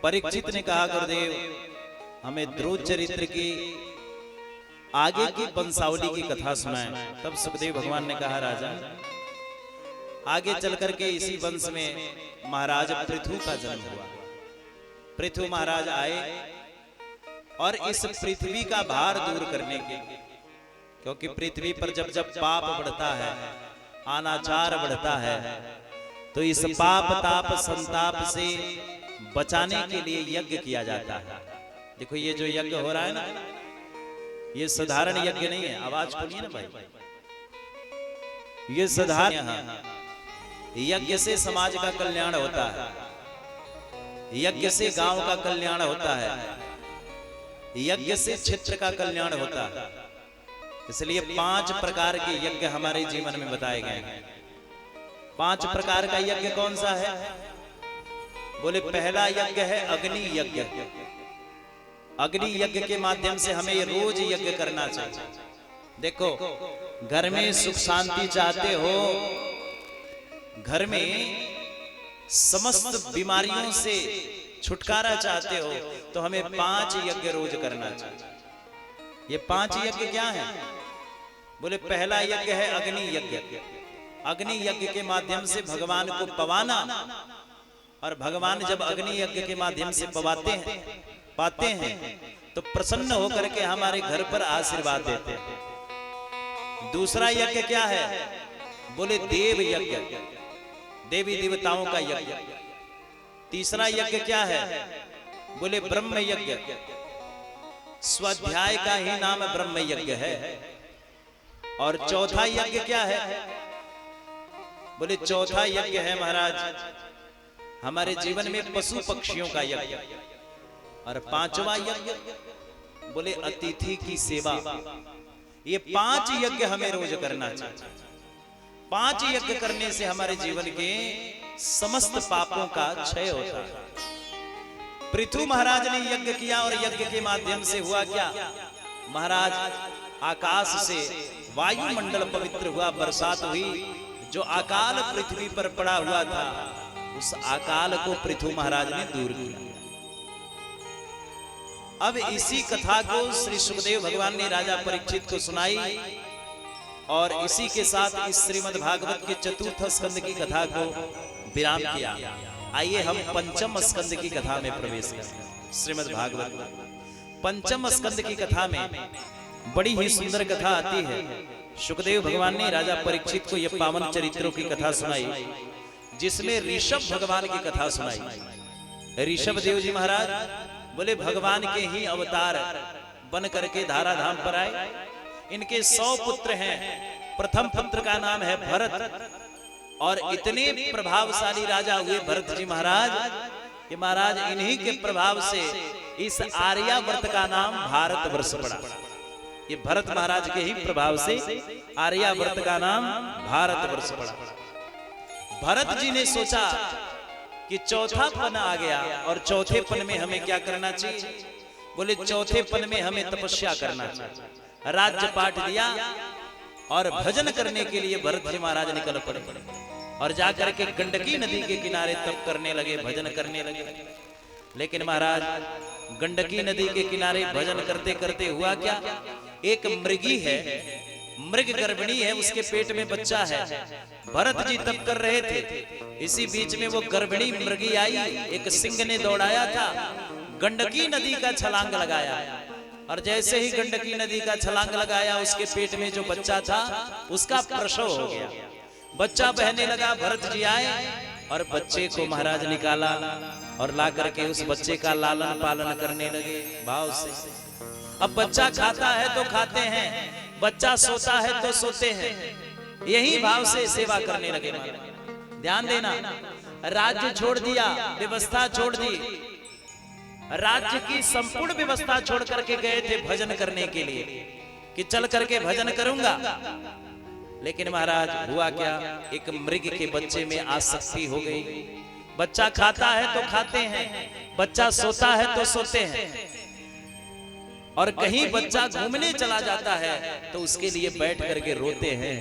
परीक्षित ने कहा गुरुदेव हमें ध्रुव चरित्र की आगे की वंशावली की कथा सुनाए। तब सुखदेव भगवान ने कहा राजा आगे चल करके इसी वंश में महाराज पृथु का जन्म हुआ। पृथु महाराज आए और इस पृथ्वी का भार दूर करने के, क्योंकि पृथ्वी पर जब जब पाप बढ़ता है, अनाचार बढ़ता है, तो इस पाप ताप संताप से बचाने के लिए यज्ञ किया जाता है। देखो ये जो यज्ञ हो रहा है ना, ये साधारण यज्ञ नहीं है। आवाज सुनिए ना भाई, ये साधारण यज्ञ से समाज का कल्याण होता है, यज्ञ से गांव का कल्याण होता है, यज्ञ से क्षेत्र का कल्याण होता है। इसलिए 5 प्रकार के यज्ञ हमारे जीवन में बताए गए हैं। 5 प्रकार का यज्ञ कौन सा है? बोले पहला यज्ञ है अग्नि यज्ञ। अग्नि यज्ञ के माध्यम से हमें रोज यज्ञ करना चाहिए। देखो घर में सुख शांति चाहते हो, घर में समस्त बीमारियों से छुटकारा चाहते हो, तो हमें 5 यज्ञ रोज करना चाहिए। ये 5 यज्ञ क्या है? बोले पहला यज्ञ है अग्नि यज्ञ। अग्नि यज्ञ के माध्यम से भगवान को पवाना, और भगवान जब अग्नि यज्ञ के माध्यम से पाते हैं तो प्रसन्न होकर के हमारे घर पर आशीर्वाद देते हैं। दूसरा यज्ञ क्या है? बोले देव यज्ञ, देवी देवताओं का यज्ञ। तीसरा यज्ञ क्या है? बोले ब्रह्म यज्ञ। स्वाध्याय का ही नाम ब्रह्म यज्ञ है। और चौथा यज्ञ क्या है? बोले चौथा यज्ञ है महाराज हमारे जीवन में पशु पक्षियों का यज्ञ। और 5वां यज्ञ बोले अतिथि की सेवा। ये 5 यज्ञ हमें रोज करना चाहिए। 5 यज्ञ करने से हमारे जीवन के समस्त पापों का क्षय होता है। पृथु महाराज ने यज्ञ किया, और यज्ञ के माध्यम से हुआ क्या? महाराज आकाश से वायुमंडल पवित्र हुआ, बरसात हुई। जो अकाल पृथ्वी पर पड़ा हुआ था, उस अकाल को पृथु महाराज ने दूर किया। अब इसी कथा को श्री सुखदेव भगवान ने राजा परीक्षित को सुनाई, और इसी के साथ इस श्रीमद् भागवत के 4th स्कंद की कथा को विराम किया। आइए हम 5म स्कंद की कथा में प्रवेश करें। श्रीमद् भागवत 5म स्कंद की कथा में बड़ी ही सुंदर कथा आती है। सुखदेव भगवान ने राजा परीक्षित को यह पावन चरित्रों की कथा सुनाई, जिसमें ऋषभ भगवान की कथा सुनाई। ऋषभ देव जी महाराज बोले भगवान के ही अवतार बन करके धाराधाम पर आए। इनके 100 पुत्र हैं। प्रथम पुत्र का नाम है भरत, और इतने प्रभावशाली राजा हुए भरत जी महाराज कि महाराज इन्हीं के प्रभाव से इस आर्यावर्त का नाम भारतवर्ष पड़ा। ये भरत महाराज के ही प्रभाव से आर्यावर्त का नाम भारतवर्ष पड़ा। भरत जी ने सोचा कि चौथा पन आ गया, और चौथे पन में हमें क्या करना चाहिए? बोले चौथे पन में हमें तपस्या करना चाहिए। राज्य पाठ दिया, और भजन करने के लिए भरत जी महाराज निकल पड़े, और जाकर के गंडकी नदी के किनारे तप करने लगे, भजन करने लगे। लेकिन महाराज गंडकी नदी के किनारे भजन करते करते हुआ क्या? एक मृगी है, मृग गर्भिणी है, उसके पेट में बच्चा है। भरत जी तप कर रहे थे, इसी बीच में वो गर्भिणी मृगी आई। एक सिंह ने दौड़ाया था, गंडकी नदी का छलांग लगाया, और जैसे ही गंडकी नदी का छलांग लगाया, उसके पेट में जो बच्चा था उसका प्रसव हो गया। बच्चा बहने लगा। भरत जी आए और बच्चे को महाराज निकाला, और ला करके उस बच्चे का लालन पालन करने लगे भाव से। अब बच्चा खाता है तो खाते हैं, बच्चा सोता है तो सोते हैं, यही भाव से सेवा करने लगे। ध्यान देना, राज्य छोड़ दिया, व्यवस्था छोड़ दी, राज्य की संपूर्ण व्यवस्था छोड़ करके गए थे भजन करने के लिए कि चल करके भजन करूंगा। लेकिन महाराज हुआ क्या? एक मृग के बच्चे में आसक्ति हो गई। बच्चा खाता है तो खाते हैं, बच्चा सोता है तो सोते हैं, और कहीं बच्चा घूमने चला जाता है तो उसके लिए बैठ करके रोते हैं।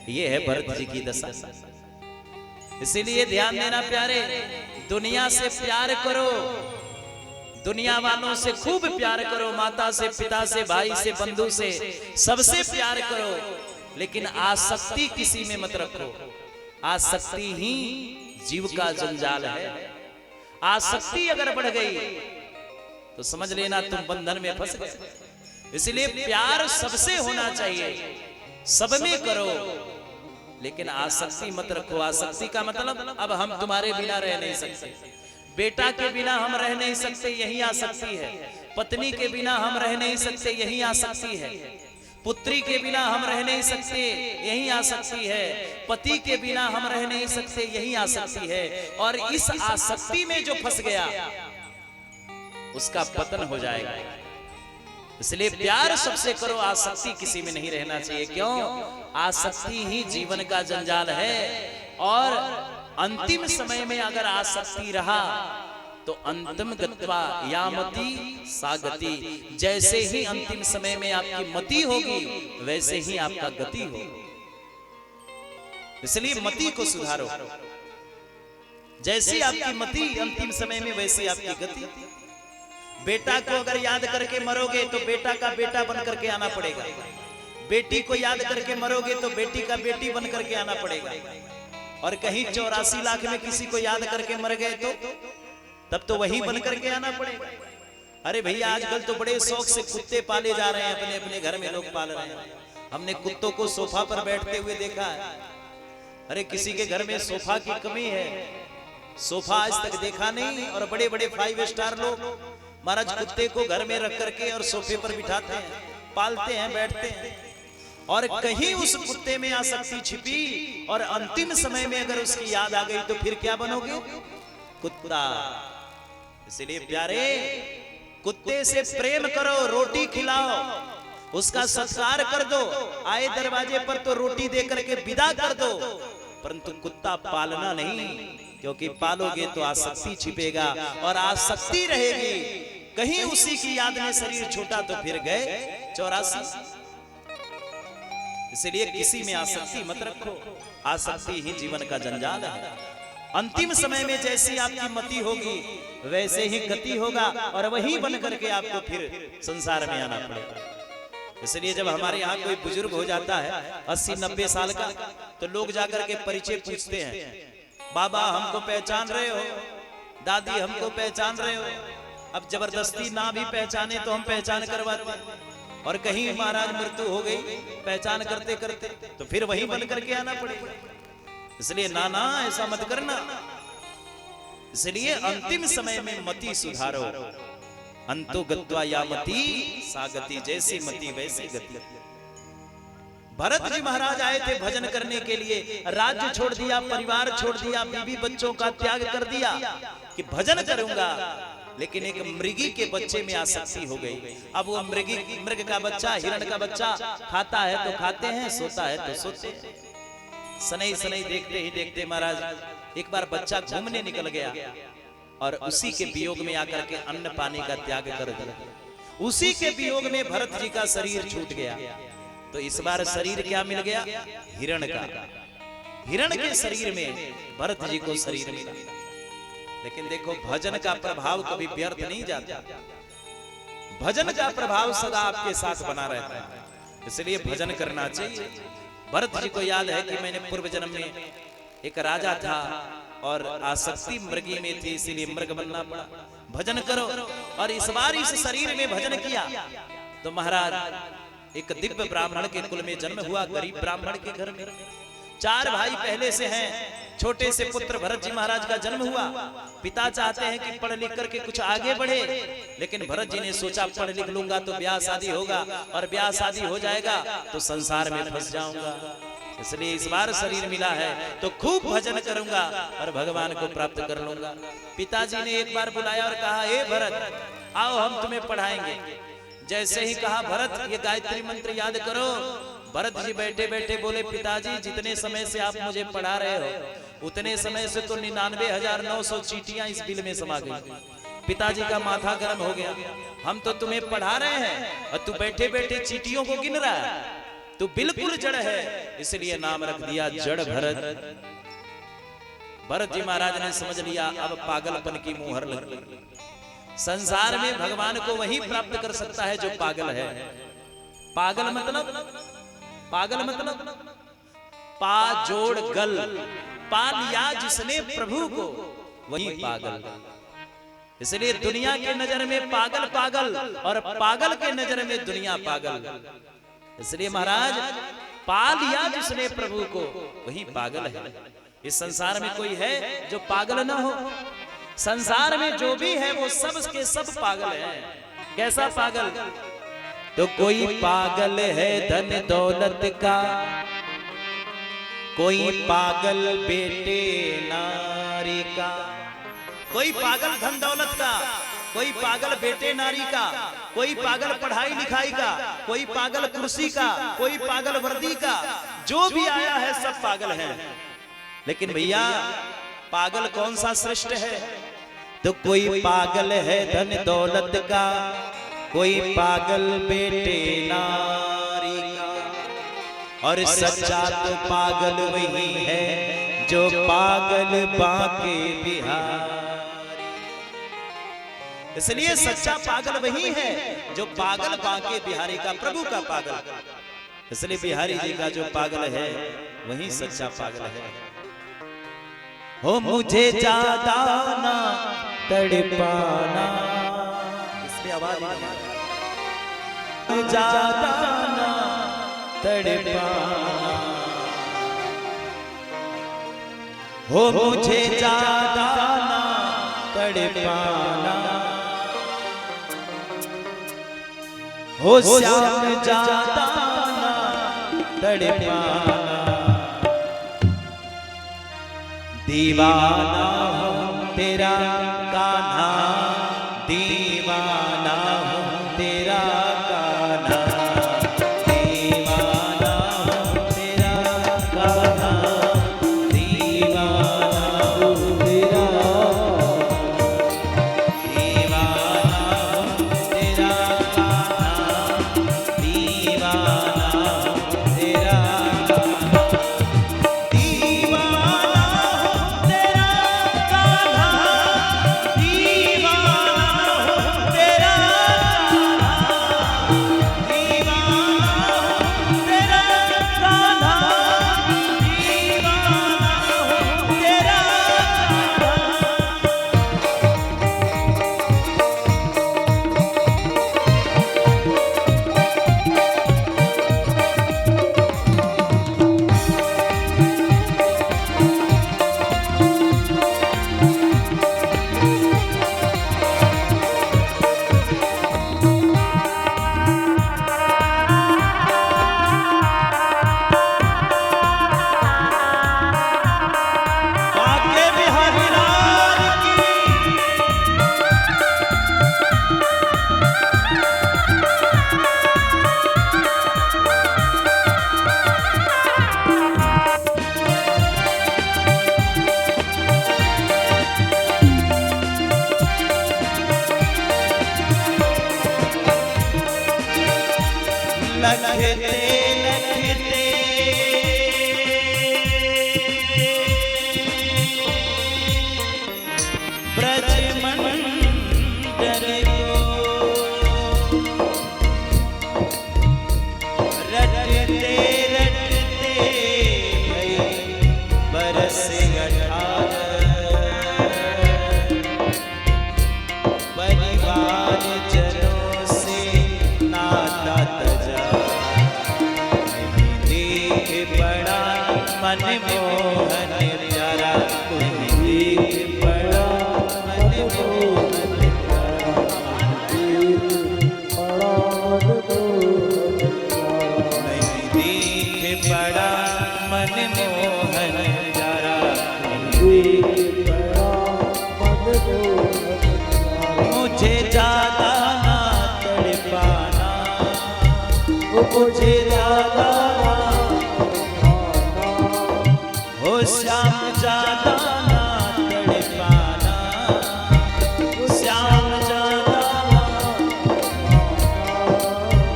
ये है भरत जी की दशा। इसीलिए ध्यान देना प्यारे, दुनिया से प्यार करो, दुनिया वालों से खूब प्यार करो, माता से, पिता से, भाई से, बंधु से, सबसे प्यार करो, लेकिन आसक्ति किसी में मत रखो। आसक्ति ही जीव का जंजाल है। आसक्ति अगर बढ़ गई तो समझ लेना तुम बंधन में फंस गए। इसलिए प्यार सबसे होना चाहिए, सब में करो, लेकिन आसक्ति मत रखो। आसक्ति का मतलब अब हम तुम्हारे बिना रह नहीं सकते, बेटा के बिना हम रह नहीं सकते, यही आसक्ति है। पत्नी के बिना हम रह नहीं सकते, यही आसक्ति है। पुत्री के बिना हम रह नहीं सकते, यही आसक्ति है। पति के बिना हम रह नहीं सकते, यही आसक्ति है। और इस आसक्ति में जो फंस गया उसका पतन हो जाएगा। इसलिए प्यार सबसे करो, आसक्ति किसी में नहीं रहना चाहिए। क्यों? आसक्ति ही जीवन का जंजाल है। और अंतिम समय में अगर आसक्ति रहा तो अंतिम गत्वा यामति सागति, जैसे ही अंतिम समय में आपकी मति होगी वैसे ही आपका गति होगी। इसलिए मति को सुधारो। जैसी आपकी मति अंतिम समय में वैसी आपकी गति। बेटा को अगर याद करके मरोगे तो बेटा का बेटा बन करके आना पड़ेगा। बेटी को याद करके मरोगे तो बेटी का बेटी बन करके आना पड़ेगा। और कहीं 84 लाख में किसी को याद करके मर गए तो तब तो वही बन करके आना पड़ेगा। अरे भैया आजकल तो बड़े शौक से कुत्ते पाले जा रहे हैं, अपने अपने घर में लोग पाल रहे हैं। हमने कुत्तों को सोफा पर बैठते हुए देखा है। अरे किसी के घर में सोफा की कमी है, सोफा आज तक देखा नहीं। और बड़े बड़े 5 स्टार लोग महाराज कुत्ते को घर में रख करके और सोफे पर बिठाते हैं, पालते हैं, बैठते हैं। और कहीं उस कुत्ते में आसक्ति छिपी और अंतिम समय में अगर उसकी याद आ गई तो फिर क्या बनोगे? कुत्ता। इसलिए प्यारे, कुत्ते से प्रेम करो, रोटी खिलाओ, उसका सत्कार कर दो, आए दरवाजे पर तो रोटी दे करके विदा कर दो, परंतु कुत्ता पालना नहीं। क्योंकि पालोगे तो आसक्ति छिपेगा और आसक्ति रहेगी। कहीं उसी की याद में शरीर छूटा तो फिर गए 84। इसलिए किसी में आसक्ति मत रखो। आसक्ति ही जीवन का जंजाल है। अंतिम समय में जैसी आपकी मति होगी वैसे ही गति होगा और वही बन करके आपको फिर संसार में आना पड़ेगा। इसलिए जब हमारे यहाँ कोई बुजुर्ग हो जाता है 80-90 साल का, तो लोग जाकर के परिचय पूछते हैं, बाबा हमको पहचान रहे हो, दादी हमको पहचान रहे हो। अब जबरदस्ती ना भी पहचाने तो हम पहचान करवाते हैं। और कहीं महाराज मृत्यु हो गई पहचान करते करते तो फिर वही बन करके आना पड़ेगा। इसलिए नाना ऐसा मत करना। इसलिए अंतिम समय में मति सुधारो। अंतो गत्वा यामति सागति, जैसी मति वैसी गति। भरत जी महाराज आए थे भजन करने के लिए, राज्य छोड़ दिया, परिवार छोड़ दिया, बीवी बच्चों का त्याग कर दिया कि भजन करूंगा। लेकिन एक मृगी के बच्चे में आसक्ति हो गई। अब वो मृग का बच्चा, हिरण का बच्चा खाता है तो खाते हैं, सोता है तो सोते हैं। सनई सनई देखते ही देखते महाराज एक बार बच्चा घूमने निकल गया और उसी के वियोग में आकर के अन्न पानी का त्याग कर दिया। उसी के वियोग में भरत जी का शरीर छूट गया। तो इस बार शरीर क्या मिल गया? हिरण का। हिरण के शरीर में भरत जी को शरीर मिला। लेकिन देखो भजन का प्रभाव कभी व्यर्थ नहीं जाता। भजन का प्रभाव सदा आपके साथ बना रहता है। इसलिए भजन करना चाहिए। भरत जी को याद है कि मैंने पूर्व जन्म में एक राजा था और आसक्ति मृगी में थी, इसीलिए मृग बनना पड़ा। भजन करो। और इस बार इस शरीर में भजन किया तो महाराज एक दिव्य ब्राह्मण के कुल में जन्म हुआ, गरीब ब्राह्मण के घर में। 4 भाई पहले से हैं। छोटे से पुत्र भरत जी महाराज का जन्म हुआ। पिता चाहते हैं कि पढ़ लिख करके कुछ आगे बढ़े, लेकिन भरत जी ने सोचा पढ़ लिख लूंगा तो ब्याह शादी होगा, और ब्याह शादी हो जाएगा तो संसार में फंस जाऊंगा। इसलिए इस बार शरीर मिला है तो खूब भजन करूंगा और भगवान को प्राप्त कर लूंगा। पिताजी ने एक बार बुलाया और कहा, हे भरत आओ हम तुम्हें पढ़ाएंगे। जैसे ही कहा भरत ये गायत्री मंत्र याद करो, भरत जी बैठे बैठे बोले, पिताजी जितने समय से आप मुझे पढ़ा रहे हो उतने समय से तो 99,900 चींटियां इस बिल में समा गई। पिताजी का माथा गर्म हो गया। हम तो तुम्हें पढ़ा रहे हैं और तू बैठे बैठे चींटियों को गिन रहा है, तू बिल्कुल जड़ है। इसलिए नाम रख दिया जड़ भरत। भरत जी महाराज ने समझ लिया अब पागलपन की मुहर लग गई। संसार में भगवान को वही प्राप्त कर सकता है जो पागल है। पागल मतलब पा जोड़ गल, पा लिया जिसने प्रभु को वही पागल। इसलिए दुनिया के नजर में पागल पागल और पागल के नजर में दुनिया पागल। इसलिए महाराज पा लिया जिसने प्रभु को वही पागल है। इस संसार में कोई है जो पागल ना हो? संसार में जो भी है वो सब के सब पागल है। कैसा पागल? तो कोई पागल है धन दौलत का, कोई पागल बेटे नारी का। कोई पागल धन दौलत का, कोई पागल बेटे नारी का, कोई पागल पढ़ाई लिखाई का, कोई पागल कुर्सी का, कोई पागल वर्दी का। जो भी आया है सब पागल है। लेकिन भैया पागल कौन सा श्रेष्ठ है? तो कोई पागल है धन दौलत का, कोई पागल बेटे नारी का। और सच्चा तो पागल वही है जो पागल बांके बिहारी। इसलिए सच्चा पागल वही है जो पागल बांके बिहारी का, प्रभु का पागल। इसलिए बिहारी जी का जो पागल है वही सच्चा पागल है। हो मुझे ज्यादा ना तड़पाना, इसलिए आवाज ज्यादा ना तड़पाना। हो मुझे ज्यादा ना तड़पाना, हो श्याम ज्यादा ना तड़पाना। दीवाना हूँ तेरा कान्हा, दीवाना हूँ तेरा कान्हा, दीवाना हूँ तेरा कान्हा, दीवाना हूँ तेरा, दीवाना हूँ तेरा कान्हा, दीवाना हूँ तेरा कान्हा, दीवाना लखते लखते ब्रजमंडल को रटते रटते बरस 18 परिवार जनों से नाता तजा। बड़ा मन मोहन प्यारा, देख बड़ा मन मोहन प्यारा, देख बड़ा मन मोहन प्यारा, मुझे ज्यादा ना तड़पाना, मुझे ज्यादा हो श्याम ज्यादा ना तड़पाना, श्याम ज्यादा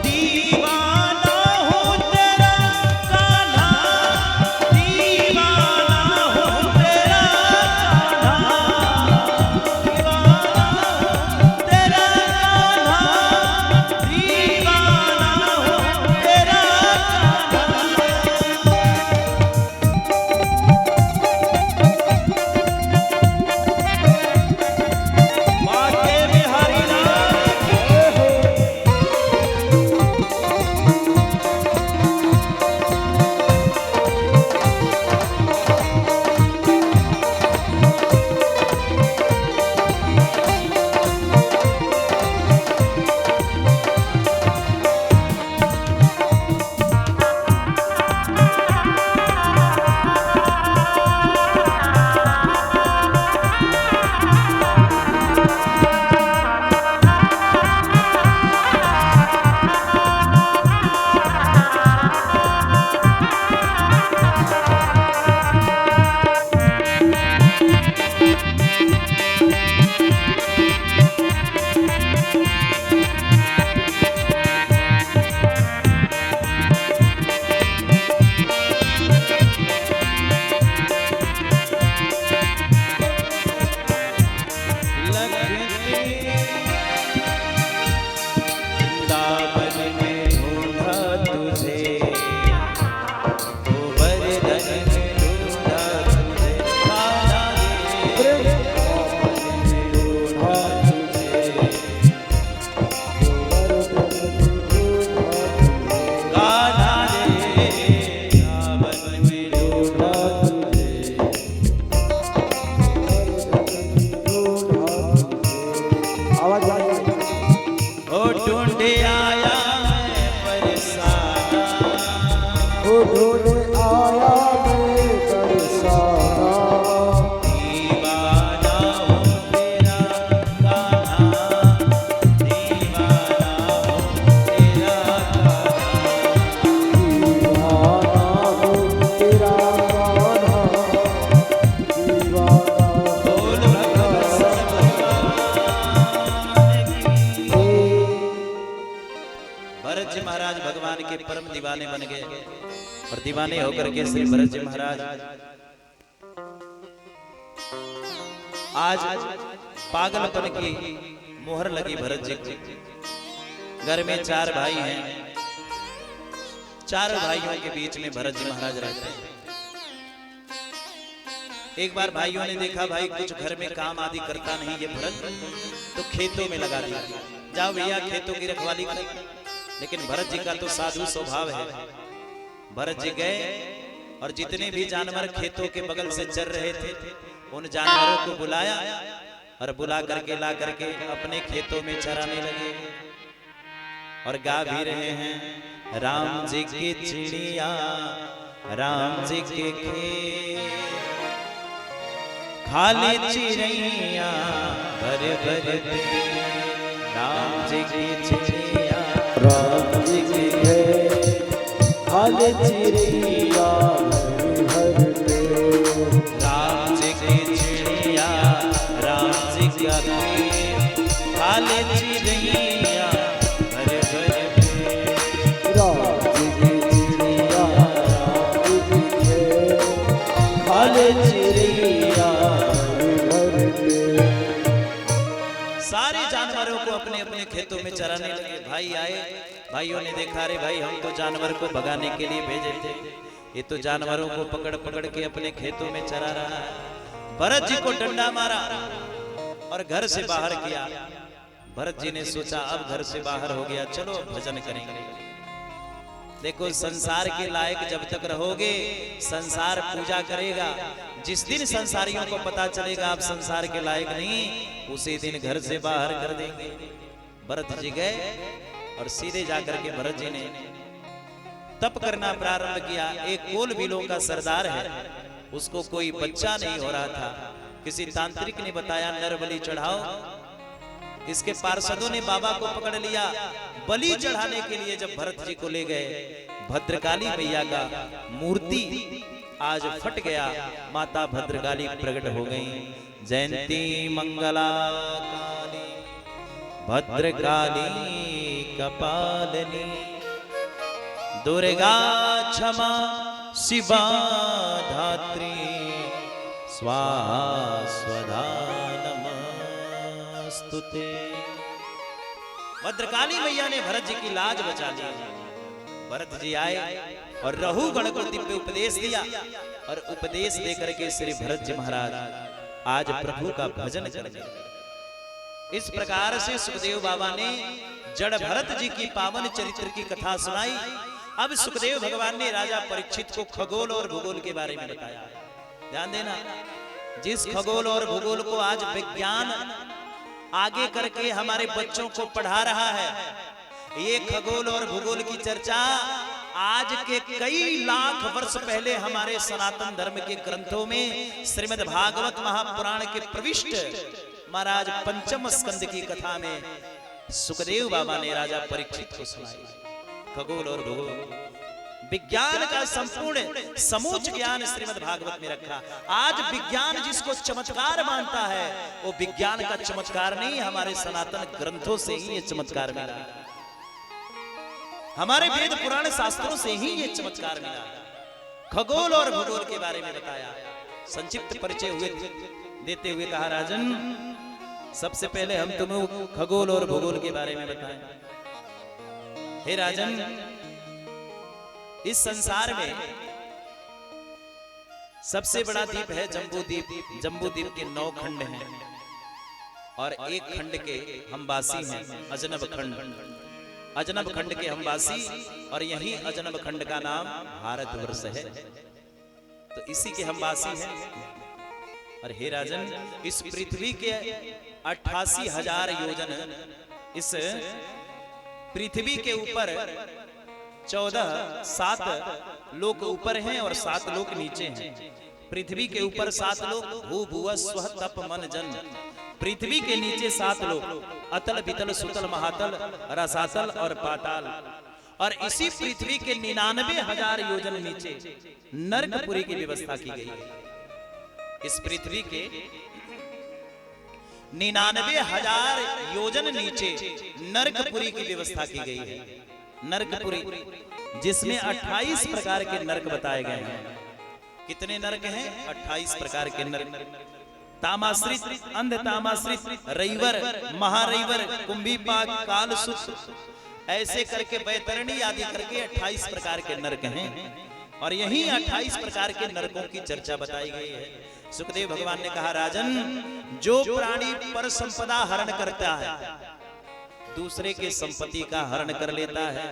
दीवाना हूँ तेरा कान्हा, दीवाना हूँ तेरा कान्हा, दीवाना हूँ तेरा दीवाने होकर के श्री भरत जी महाराज आज पागलपन की मोहर लगी भरत जी को। घर में 4 भाई हैं, 4 भाइयों के बीच में भरत जी महाराज रहते हैं। एक बार भाइयों ने देखा भाई कुछ घर में काम आदि करता नहीं ये भरत, तो खेतों में लगा दिया, जाओ भैया खेतों की रखवाली करें। लेकिन भरत जी का तो साधु स्वभाव है। भरत जी गए और जितने भी जानवर खेतों के बगल से चर रहे थे उन जानवरों को बुलाया और बुला करके ला करके अपने खेतों में चराने लगे और गा भी रहे हैं, राम जी की चिड़िया राम जी के खेत खाली चिड़िया भर भर राम जी की चिड़िया राम जी के खेत खाली चिड़िया भर भर राम जी की चिड़िया राम जी का खेत खाली चिड़िया भर भर राम जी की चिड़िया राम जी के खेत खाली चिड़िया भर भर। सारे जानवरों को अपने अपने खेतों में चराने लगे। भाई आए, भाइयों ने देखा रे भाई हम तो जानवर को भगाने के लिए भेजे थे, ये तो जानवरों को पकड़ पकड़ के अपने खेतों में चरा रहा है। भरत जी को डंडा मारा और घर से बाहर किया। भरत जी ने सोचा अब घर से बाहर हो गया, चलो भजन करेंगे। देखो संसार के लायक जब तक रहोगे संसार पूजा करेगा, जिस दिन संसारियों को पता चलेगा आप संसार के लायक नहीं, उसी दिन घर से बाहर कर देंगे। भरत जी गए और सीधे जाकर के भरत जी ने तप करना प्रारंभ किया। एक कोल बिलों का सरदार है, उसको कोई बच्चा नहीं हो रहा था। किसी तांत्रिक ने बताया नर बलि चढ़ाओ। इसके पार्षदों ने बाबा को पकड़ लिया। बलि चढ़ाने के लिए जब भरत जी को ले गए, भद्रकाली मैया का मूर्ति आज फट गया, माता भद्रकाली प्रकट हो गई। जयंती मंगला काली भद्रकाली कपालिनी दुर्गा क्षमा शिवा धात्री स्वाहा स्वधा नमस्तुते। भद्रकाली मैया ने भरत जी की लाज बचा ली। भरत जी आए और रहु गण को दिव्य उपदेश दिया और उपदेश देकर के श्री भरत जी महाराज आज प्रभु का भजन करने। इस प्रकार से सुखदेव बाबा ने जड़ भरत जी की पावन चरित्र की कथा सुनाई। अब सुखदेव भगवान ने राजा परीक्षित को खगोल और भूगोल के बारे में बताया। ध्यान देना, जिस खगोल और भूगोल को आज विज्ञान आगे करके हमारे बच्चों को पढ़ा रहा है, ये खगोल और भूगोल की चर्चा आज के कई लाख वर्ष पहले हमारे सनातन धर्म के ग्रंथों में श्रीमद् भागवत महापुराण के प्रविष्ट महाराज पंचम स्कंद की कथा में सुखदेव बाबा ने राजा परीक्षित को सुनाई। खगोल और भूगोल विज्ञान का संपूर्ण समूच ज्ञान श्रीमद् भागवत में रखा। आज विज्ञान जिसको चमत्कार मानता है वो विज्ञान का चमत्कार नहीं, हमारे सनातन ग्रंथों से ही ये चमत्कार मिला, हमारे वेद पुराण शास्त्रों से ही ये चमत्कार मिला। खगोल और भूगोल के बारे में बताया। संक्षिप्त परिचय हुए देते हुए कहा, राजन सबसे पहले हम तुम्हें खगोल और भूगोल के बारे में बताएं। हे राजन, इस संसार में सबसे बड़ा द्वीप है जम्बू द्वीप। जम्बू द्वीप के 9 खंड हैं और एक खंड के हम वासी हैं, अजनब खंड। अजनब खंड के हम वासी, और यही अजनब खंड का नाम भारतवर्ष है। तो इसी के हम वासी हैं। और हे राजन, इस पृथ्वी के 88,000 योजन, इस पृथ्वी के ऊपर 7 लोक ऊपर हैं और 7 लोक नीचे हैं। पृथ्वी के ऊपर 7 लोक, भू भुव स्वः तप मन जन। पृथ्वी के नीचे 7 लोक, अतल वितल सुतल महातल रसातल और पाताल। और इसी पृथ्वी के 99,000 योजन नीचे नरकपुरी की व्यवस्था की गई है। इस पृथ्वी के 99,000 योजन नीचे नरकपुरी की व्यवस्था की गई है। नरकपुरी, जिसमें 28 प्रकार के नरक बताए गए हैं। कितने नरक हैं? 28 प्रकार के नरक। तामाश्रित, अंध तामाश्रित, रईवर, महारईवर, कुंभीपाक, कालसुत, ऐसे करके बैतरणी आदि करके 28 प्रकार के नरक हैं। और यही 28 प्रकार के नरकों की चर्चा बताई गई है। सुखदेव भगवान ने कहा, राजन, जो प्राणी पर संपदा हरण करता है, दूसरे के संपत्ति का हरण कर लेता है,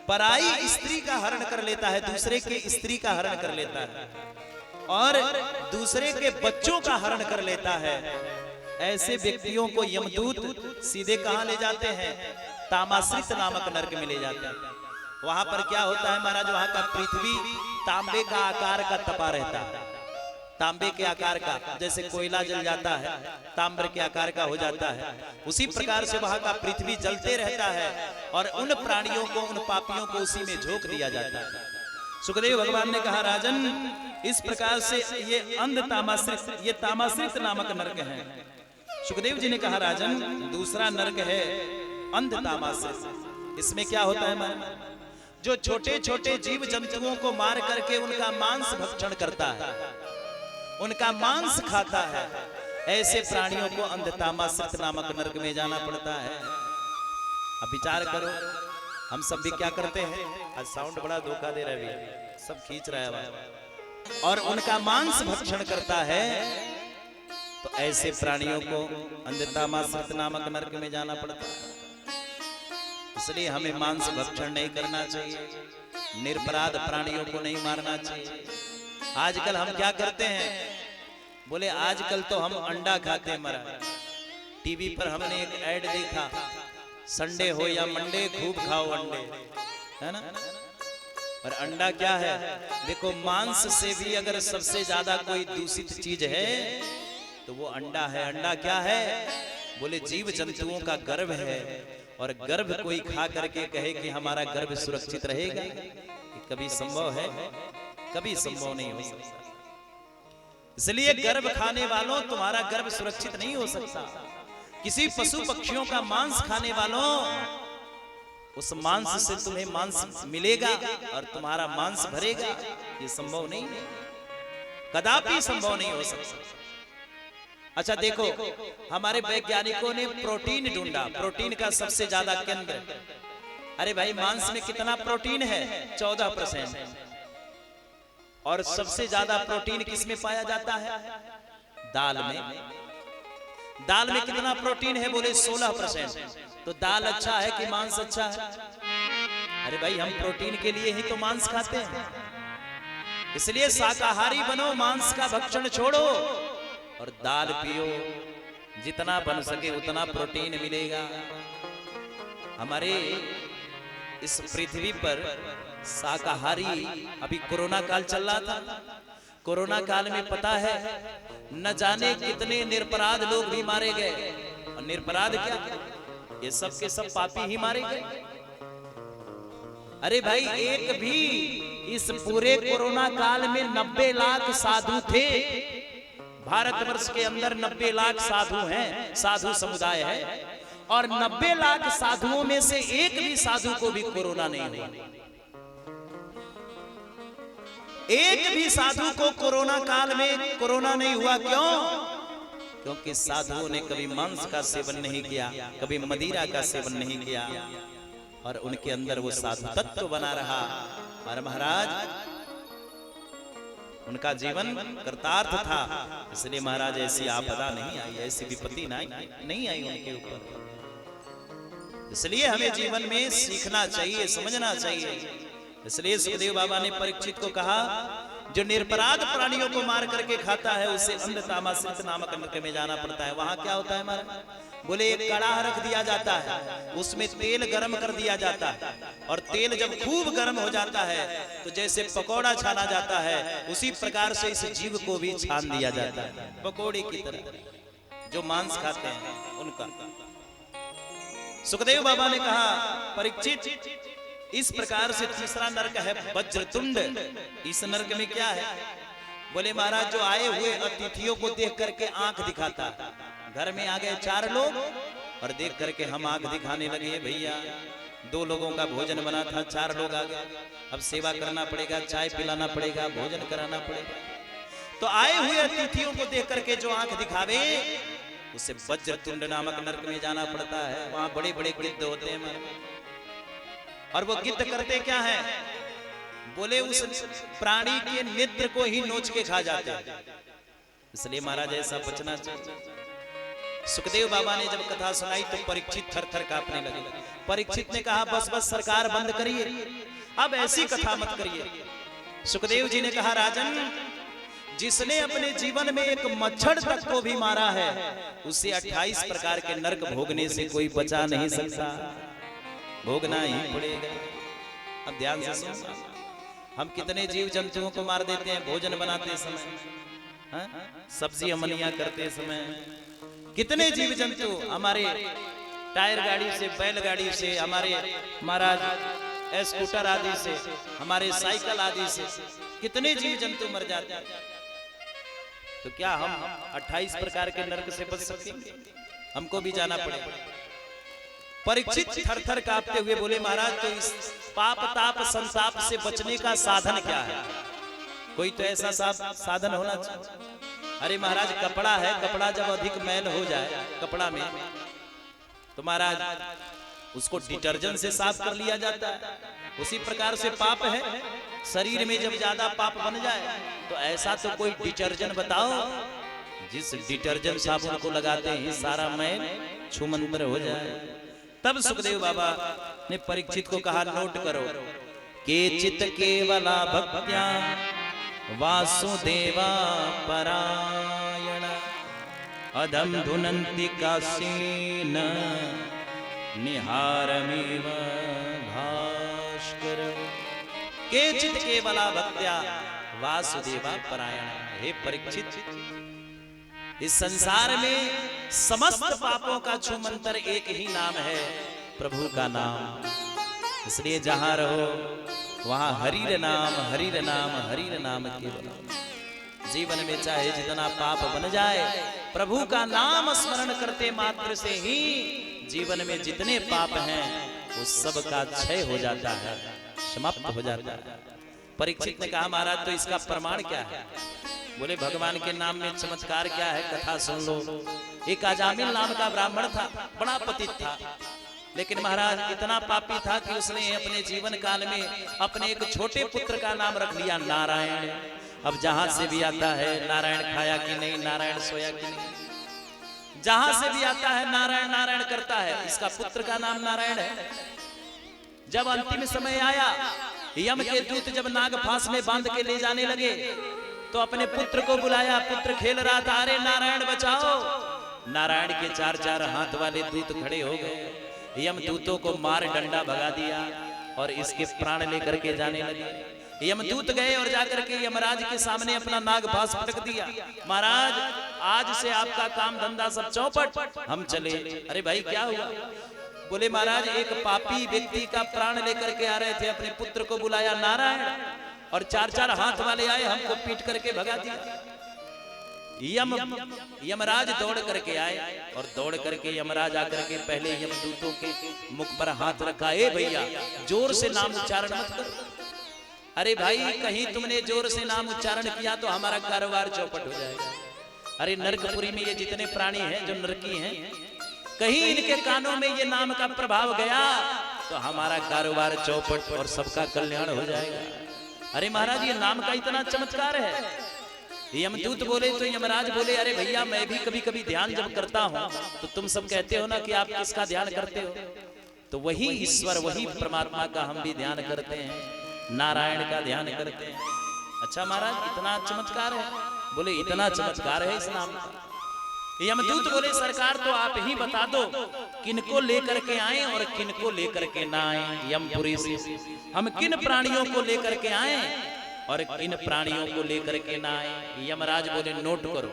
पराई स्त्री का हरण कर लेता है, दूसरे के स्त्री का हरण कर लेता है, और दूसरे के बच्चों का हरण कर लेता है, ऐसे व्यक्तियों को यमदूत सीधे कहां ले जाते हैं? तामाश्रित नामक नरक में ले जाते हैं। वहां पर क्या होता है महाराज? वहां का पृथ्वी तांबे का आकार का तपा रहता है। तांबे के आकार का, जैसे कोयला जल जाता है तांबर के आकार का हो जाता है, उसी प्रकार से वहां का पृथ्वी जलते रहता है। और उन प्राणियों को, उन पापियों को उसी में झोंक दिया जाता है। सुखदेव भगवान ने कहा, राजन, इस प्रकार से ये अंध तामाश्रित, ये तामाश्रित नामक नरक है। सुखदेव जी ने कहा, राजन, दूसरा नरक है अंध तामाश्रित। इसमें क्या होता है महाराज? जो छोटे छोटे जीव जंतुओं को मार करके उनका मांस भक्षण करता है, उनका मांस खाता है, ऐसे प्राणियों को अंध तामाश्रित नामक नरक में जाना पड़ता है। अब विचार करो, हम सब भी क्या करते हैं? आज साउंड बड़ा धोखा दे रहा है, सब खींच रहा है, और उनका मांस भक्षण करता है। तो ऐसे प्राणियों को अंध तामाश्रित नामक नरक में जाना पड़ता है। इसलिए हमें मांस भक्षण नहीं करना चाहिए, निरपराध प्राणियों को नहीं मारना चाहिए। आजकल हम क्या करते हैं? बोले आजकल तो हम अंडा खाते हैं महाराज। टीवी पर हमने एक ऐड देखा, संडे हो या मंडे खूब खाओ अंडे, है ना? और अंडा क्या है? देखो, मांस से भी अगर सबसे ज्यादा कोई दूषित चीज है तो वो अंडा है। अंडा क्या है? बोले जीव जंतुओं का गर्भ है। और गर्भ कोई खा करके कहे कि हमारा गर्भ सुरक्षित रहेगा, ये कभी संभव है? कभी संभव नहीं हो सकता। इसलिए गर्भ खाने वालों, तुम्हारा गर्भ सुरक्षित नहीं हो सकता। किसी पशु पक्षियों का मांस खाने वालों, उस मांस से तुम्हें मांस मिलेगा और तुम्हारा मांस भरेगा, ये संभव नहीं है, कदापि संभव नहीं हो सकता। अच्छा देखो, हमारे वैज्ञानिकों ने प्रोटीन ढूंढा, प्रोटीन का सबसे ज्यादा केंद्र। अरे भाई, मांस में कितना प्रोटीन है? 14%। और सबसे ज्यादा प्रोटीन किसमें पाया जाता है? दाल में। दाल में कितना प्रोटीन है? बोले 16%। तो दाल अच्छा है कि मांस अच्छा है? अरे भाई, हम प्रोटीन के लिए ही तो मांस खाते हैं। इसलिए शाकाहारी बनो, मांस का भक्षण छोड़ो और दाल पियो। जितना बन सके उतना प्रोटीन मिलेगा। हमारे इस पृथ्वी पर शाकाहारी, अभी कोरोना काल चल रहा था, कोरोना काल में पता है न जाने कितने निरपराध लोग भी मारे गए। और निरपराध क्या, ये सब के सब पापी ही मारे गए। अरे भाई, एक भी इस पूरे कोरोना काल में 90 लाख साधु थे। भारतवर्ष के अंदर 90 लाख साधु हैं, साधु समुदाय है। और 90 लाख साधुओं में से एक भी साधु को भी कोरोना नहीं हुआ। एक भी साधु को कोरोना काल में कोरोना नहीं हुआ। क्यों? क्योंकि साधुओं ने कभी मांस का सेवन नहीं किया, कभी मदिरा का सेवन नहीं किया, और उनके अंदर वो साधु तत्व बना रहा। और महाराज उनका जीवन कृतार्थ था, इसलिए महाराज ऐसी आपदा नहीं आई, ऐसी विपत्ति नहीं आई उनके ऊपर। इसलिए हमें जीवन में सीखना चाहिए, समझना चाहिए। इसलिए सुखदेव बाबा ने परीक्षित को कहा, जो निरपराध प्राणियों को मार करके खाता है उसे अंध तामासित नामक नरक में जाना पड़ता है। वहां क्या होता है महाराज? बोले एक कड़ाह रख दिया जाता है, उसमें तेल गरम कर दिया जाता है, और तेल जब खूब गर्म हो जाता है तो जैसे पकौड़ा छाना जाता है, उसी प्रकार से इस जीव को भी छान दिया जाता है, पकौड़े की तरह जो मांस खाते हैं उनका। सुखदेव बाबा ने कहा, परीक्षित इस प्रकार से तीसरा नरक है वज्रतुंड। इस नरक में क्या है? बोले महाराज जो आए हुए अतिथियों को देख करके आंख दिखाता। घर में आ गए 4 लोग और देख करके हम आंख दिखाने लगे, भैया 2 लोगों का भोजन बना था, 4 लोग आ गए, अब सेवा करना पड़ेगा, चाय पिलाना पड़ेगा, भोजन कराना पड़ेगा। तो आए हुए अतिथियों को देख करके जो आंख दिखावे उसे वज्रतुंड नामक नरक में जाना पड़ता है। वहां बड़े बड़े गिद्ध होते हैं, और वो गिद्ध करते क्या है? बोले उस प्राणी के नेत्र को ही नोच के खा जाते हैं। इसलिए महाराज ऐसा बचना चाहिए। सुखदेव बाबा ने जब कथा सुनाई तो परीक्षित थर थर कांपने लगे। परीक्षित ने कहा, बस बस सरकार बंद करिए, अब ऐसी कथा मत करिए। सुखदेव जी ने कहा, राजन जिसने अपने जीवन में एक मच्छर तक को भी मारा है उसे 28 प्रकार के नरक भोगने से कोई बचा नहीं सकता, भोगना ही पड़ेगा। अब ध्यान से सुनो, हम कितने जीव जंतुओं को मार देते हैं भोजन बनाते समय, सब्जी अमलियां करते समय। कितने जीव जंतु हमारे टायर गाड़ी से, बैलगाड़ी से, हमारे महाराज स्कूटर आदि से, हमारे साइकिल आदि से कितने जीव जंतु मर जाते हैं। तो क्या हम 28 प्रकार के नरक से बच सकेंगे? हमको भी जाना पड़ेगा। परीक्षित थर थर कांपते हुए बोले, महाराज तो इस पाप ताप संताप से बचने का साधन क्या है? कोई तो ऐसा साधन होना चाहिए। अरे महाराज कपड़ा है, कपड़ा जब अधिक मैल हो जाए कपड़ा में तो महाराज उसको डिटर्जेंट से साफ कर लिया जाता है। उसी प्रकार से पाप है, शरीर में जब ज्यादा पाप बन जाए तो ऐसा तो कोई डिटर्जेंट बताओ जिस डिटर्जेंट साबुन को लगाते ही सारा मैल छूमंतर हो जाए। तब सुखदेव बाबा ने परीक्षित को कहा, नोट करो, के चित केवला भक्त्या वासुदेवा परायण अधम धुनंति कासीन निहारमेव भास्कर। के चित केवला भक्त्या वासुदेवा परायण। हे परीक्षित, इस संसार में समस्त पापों का छूमंतर एक ही नाम है, प्रभु का नाम। इसलिए जहां रहो वहां हरिर नाम, हरिर नाम, हरिर नाम केवल। जीवन में चाहे जितना पाप बन जाए, प्रभु का नाम स्मरण करते मात्र से ही जीवन में जितने पाप हैं वो सब का क्षय हो जाता है, समाप्त हो जाता है। परीक्षित ने कहा, महाराज तो इसका प्रमाण क्या है? बोले भगवान के नाम में चमत्कार क्या है, कथा सुन लो। एक अजामिल नाम का ब्राह्मण था, बड़ा पतित था, लेकिन महाराज इतना पापी था कि उसने अपने जीवन काल में अपने एक छोटे पुत्र का नाम रख लिया नारायण। अब जहां से भी आता है नारायण खाया कि नहीं, नारायण सोया कि नहीं, जहां से भी आता है नारायण नारायण करता है। इसका पुत्र का नाम नारायण है। जब अंतिम समय आया, यम के दूत जब नाग फांस में बांध के ले जाने लगे तो अपने पुत्र को बुलाया। पुत्र खेल रहा था, अरे नारायण बचाओ। नारायण के 4 हाथ वाले दूत खड़े हो गए। यम दूतों को मार डंडा भगा दिया और इसके प्राण लेकर के जाने लगे। यमदूत गए और जाकर के यमराज के सामने अपना नाग फांस पटक दिया। महाराज आज से आपका काम धंधा सब चौपट, हम चले। अरे भाई क्या हुआ? बोले महाराज एक पापी व्यक्ति का प्राण लेकर के आ रहे थे, अपने पुत्र को बुलाया नारायण, और 4 हाथ वाले आए, हमको पीट करके भगा दिया। यमराज दौड़ करके आए और दौड़ करके यमराज आकर के पहले यमदूतों के मुख पर हाथ रखा। ए भैया जोर से नाम उच्चारण मत करो। अरे भाई कहीं तुमने जोर से नाम उच्चारण किया तो हमारा कारोबार चौपट हो जाएगा। अरे नरकपुरी में ये जितने प्राणी हैं जो नरकी हैं, कहीं इनके कानों में ये नाम का प्रभाव गया तो हमारा कारोबार चौपट और सबका कल्याण हो जाएगा। अरे महाराज ये नाम का इतना चमत्कार है। यमदूत बोले तो यमराज बोले, अरे भैया मैं भी कभी कभी ध्यान जब करता हूँ तो तुम सब कहते हो ना कि आप किसका ध्यान करते हो, तो वही ईश्वर वही परमात्मा का हम भी ध्यान करते हैं, नारायण का ध्यान करते हैं। अच्छा महाराज इतना चमत्कार है? बोले इतना चमत्कार है इस नाम का। यमदूत बोले सरकार तो आप ही बता दो किनको लेकर के आए और किनको लेकर के ना आए। यमपुरी से हम किन प्राणियों को लेकर के आए और किन प्राणियों को लेकर के ना आए। यमराज बोले नोट करो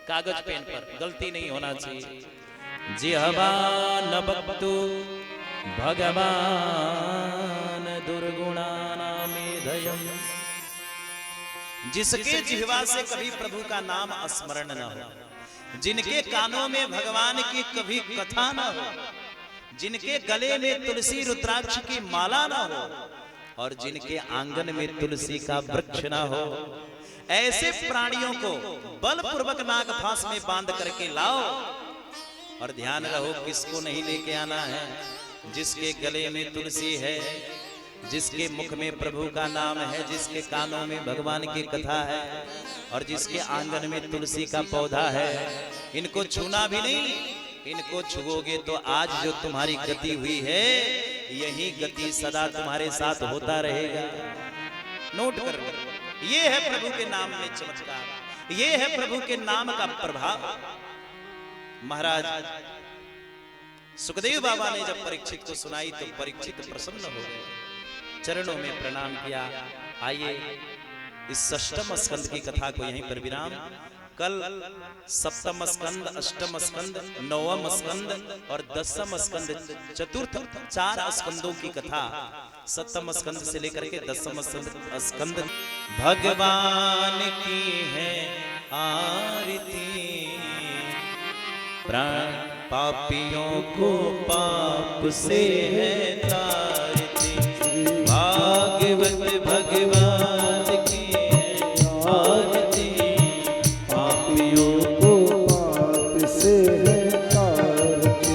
कागज पेन पर, गलती नहीं होना चाहिए। जिह्वा नबक्तु भगवान दुर्गुणानामेधयम्, जिसके जिह्वा से कभी प्रभु का नाम स्मरण न हो, जिनके कानों में भगवान की कभी कथा न हो, जिनके गले में तुलसी रुद्राक्ष की माला न हो और जिनके आंगन में तुलसी का वृक्ष न हो, ऐसे प्राणियों को बलपूर्वक नाग फांस में बांध करके लाओ। और ध्यान रहो किसको नहीं लेके आना है, जिसके गले में तुलसी है, जिसके मुख में प्रभु का नाम है, जिसके कानों में भगवान की कथा है और जिसके आंगन में तुलसी का पौधा है, इनको छूना भी नहीं। इनको छुओगे तो आज जो तुम्हारी गति हुई है यही गति सदा तुम्हारे साथ होता रहेगा। नोट कर लो, ये है प्रभु के नाम में चमत्कार, ये है प्रभु के नाम का प्रभाव। महाराज सुखदेव बाबा ने जब परीक्षित को सुनाई तो परीक्षित प्रसन्न हो गए, चरणों में प्रणाम किया। आइए इस षष्ठम स्कंद की कथा को यहीं पर विराम। कल सप्तम स्कंद, अष्टम स्कंद, नवम स्कंद और दसम स्कंद, चतुर्थ 4 स्कंदों की कथा सप्तम स्कंद से लेकर के दसम स्कंद। भगवान की है आरती, प्राण पापियों को पाप से है तारती। भागवत भगवान की है आरती, पापियों को पाप से है तारती।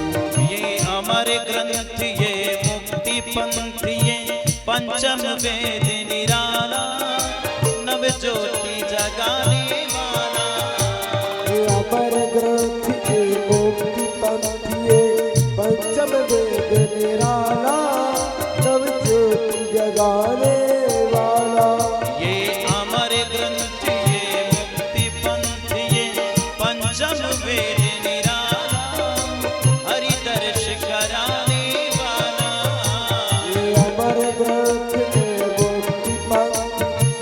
ये अमर ग्रंथ, ये मुक्ति पंथ, ये पंचम वेद निराला, नव ज्योति जगाने वाला। ये अमर ग्रंथ, ये मुक्ति पंथ, ये पंचम वेद निराला, नव ज्योति जगाने वाला। ये अमर ग्रंथ, ये मुक्ति पंथ, ये पंचम वेद निराला, हरि दर्श कराने वाला। ये अमर ग्रंथ, ये मुक्ति पंथ,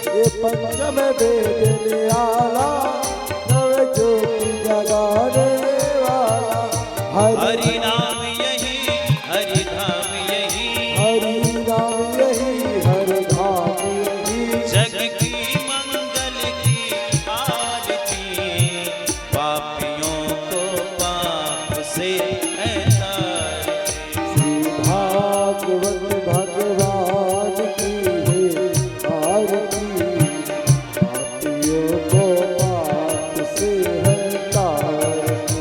ये पंचम वेद निराला, नव ज्योति जगाने वाला। हरि नाम यही, हरि धाम यही, हरि नाम यही, हरि धाम यही, जग की मंगल की आरती, पापियों को पाप से है तारती। श्री भागवत भगवान की है आरती, पापियों को पाप से है तारती।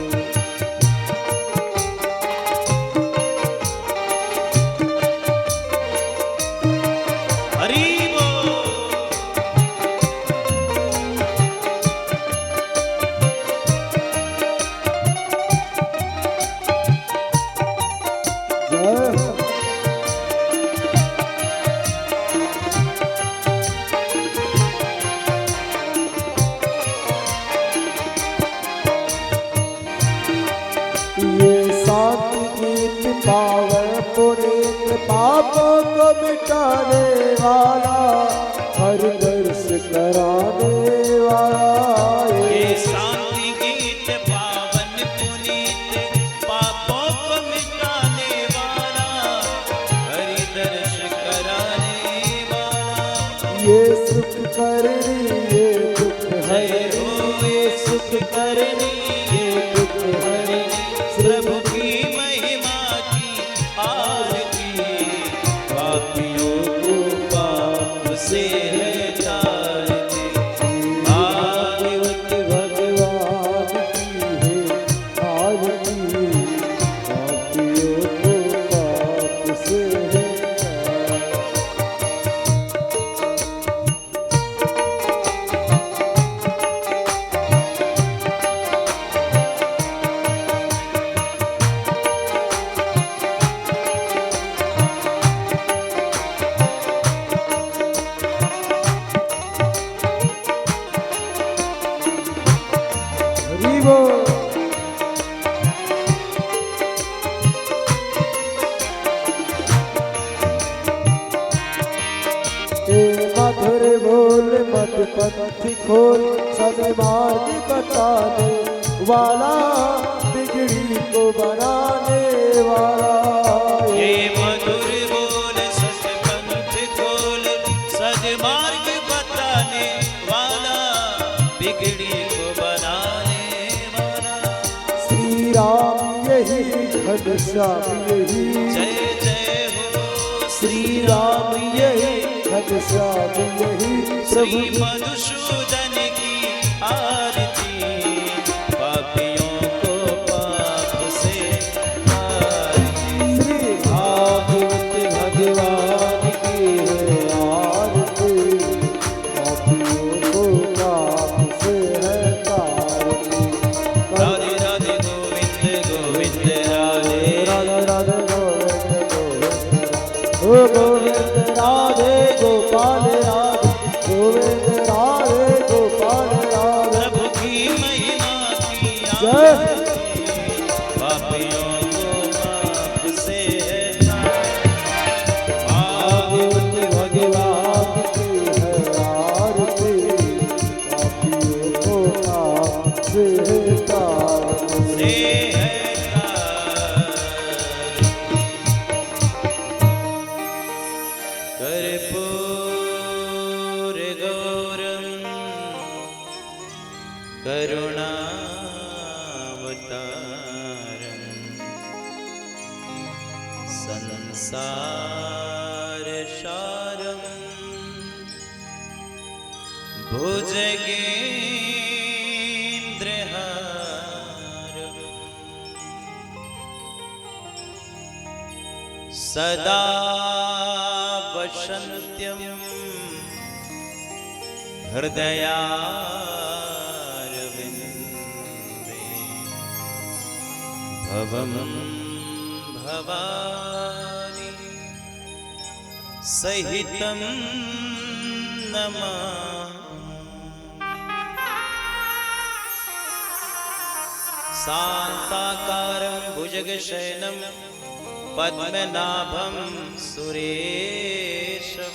हरि बोल। जय हो। ये शांति गीत पावन पुनीत, पापों को मिटाने वाला, हर दर्श कराने वाला। ये शांति गीत पावन पुनीत, पापों को मिटाने वाला, हरि दर्श कराने वाला। ये सुख करनी, ये दुख जय हरनी, हो ये सुख करनी, ये दुख हरनी, प्रभु की महिमा की आरती, पापियों को पाप से है तारती। भागवत भगवान पथ खोल सदमार्ग बताने वाला, बिगड़ी को बनाने वाला। ये मधुर बोल सतपंथ खोल सदमार्ग बताने वाला, बिगड़ी को बनाने वाला। श्री राम यही घनश्याम यही, जय जय हो श्री राम यही घनश्याम यही, श्री प्रभु मधुसूदन की आरती, पापियों को पाप से तारती। श्री भागवत भगवान की है आरती, पापियों को पाप से है तारती। राधे राधे गोविंद गोविंद राधे राधे राधे गोविंद गोविंद, ओ गोविंद राधे गोपाल राधे, गोविंद राधे गोपाल राधे। प्रभु की महिमा की जय। आरती, पापियों को पाप से तारती। भागवत भगवान की है आरती, पापियों को पाप से तारती। से है कर्पूर गौरम करुणावतारम, संसार सारम, भुजगेन्द्रहारम, सदा वसन्त्यं हृदयारविन्दे, भवं भवानी सहितं नमामि। शान्ताकारं भुजगशयनं पद्मनाभं सुरेशं,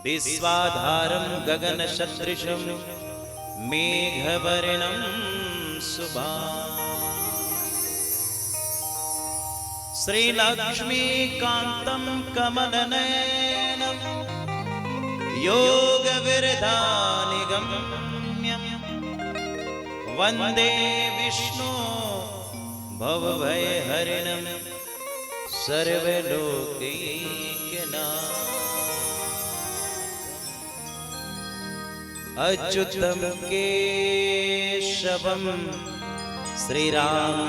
विश्वाधारं गगनसदृशं मेघवर्णं शुभांगं, श्रीलक्ष्मीकान्तं कमलनयनं योगविरधानिगम्यं, वन्दे विष्णु भवभयहरिणं सर्वलोकैकनाथं। अच्युतं केशवं श्रीराम